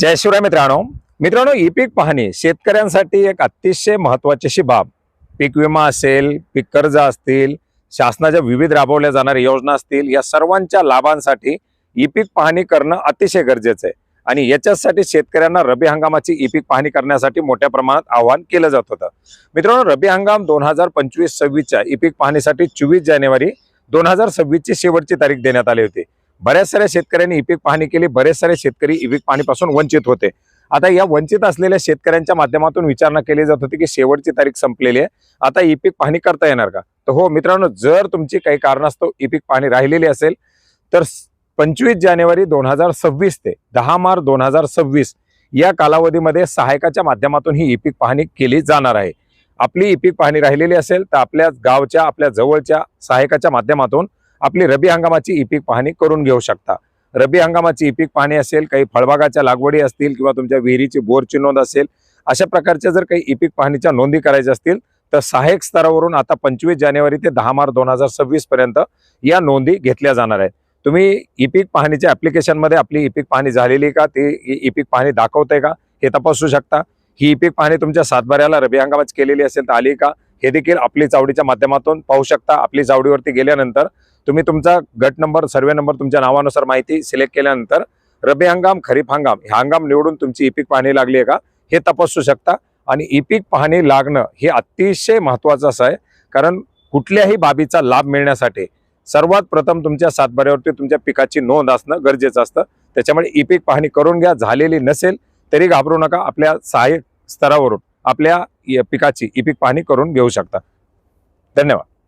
जय शिवराय मित्रांनो ई पीक पाहणी शेतकऱ्यांसाठी एक अतिशय महत्त्वाची अशी बाब. पीक विमा असेल, पीक कर्ज असतील, शासनाच्या विविध राबवल्या जाणाऱ्या योजना असतील, या सर्वांच्या लाभांसाठी ई पीक पाहणी करणं अतिशय गरजेचं आहे. आणि याच्यासाठी शेतकऱ्यांना रब्बी हंगामाची ई पीक पाहणी करण्यासाठी मोठ्या प्रमाणात आवाहन केलं जात होतं. मित्रांनो, रब्बी हंगाम 2025-26च्या ई पीक पाहणीसाठी 24 जानेवारी 2026 ची शेवटची तारीख देण्यात आली होती. बऱ्याच साऱ्या शेतकऱ्यांनी ई पीक पाहणी केली. बरेच सारे शेतकरी ई पीक पाहणीपासून वंचित होते. आता या वंचित असलेल्या शेतकऱ्यांच्या माध्यमातून विचारणा केली जात होती की शेवटची तारीख संपलेली आहे, आता ई पीक पाहणी करता येणार का? तर हो मित्रांनो, जर तुमची काही कारणास्तव ई पीक पाहणी राहिलेली असेल तर 25 जानेवारी 2026 ते 10 मार्च 2026 या कालावधीमध्ये सहायकाच्या माध्यमातून ही ई पीक पाहणी केली जाणार आहे. आपली ई पीक पाहणी राहिलेली असेल तर आपल्या गावच्या, आपल्या जवळच्या सहायकाच्या माध्यमातून आपली रब्बी हंगामाची ई पीक पाहणी करून घेऊ शकता. रब्बी हंगामाची ई पीक पाहणी असेल, काही फळबागाच्या लागवडी असतील किंवा तुमच्या विहिरीची बोरची नोंद असेल, अशा प्रकारच्या जर काही ई पीक पाहणीच्या नोंदी करायच्या असतील तर सहायक स्तरावरून आता 25 जानेवारी ते 10 मार्च 2026 पर्यंत या नोंदी घेतल्या जाणार आहेत. तुम्ही ई पीक पाहणीच्या ऍप्लिकेशनमध्ये आपली ई पीक पाहणी झालेली का, ते ई पीक पाहणी दाखवते का हे तपासू शकता. ही ई पीक पाहणी तुमच्या सातबाऱ्याला रब्बी हंगामाची केलेली असेल तर आली का हे देखील आपली चावडीच्या माध्यमातून पाहू शकता. आपली चावडीवरती गेल्यानंतर तुम्ही तुमचा गट नंबर, सर्वे नंबर, तुमच्या नावानुसार माहिती सिलेक्ट केल्यानंतर रब्बी हंगाम, खरीप हंगाम हे हंगाम निवडून तुमची ई पीक पाहणी लागली आहे का हे तपासू शकता. आणि ई पीक पाहणी लागणं हे अतिशय महत्त्वाचं असं आहे, कारण कुठल्याही बाबीचा लाभ मिळण्यासाठी सर्वात प्रथम तुमच्या सातबाऱ्यावरती तुमच्या पिकाची नोंद असणं गरजेचं असतं. त्याच्यामुळे ई पीक पाहणी करून घ्या. झालेली नसेल तरी घाबरू नका, आपल्या सहाय्यक स्तरावरून आपल्या पिकाची ई पीक पाहणी करून घेऊ शकता. धन्यवाद.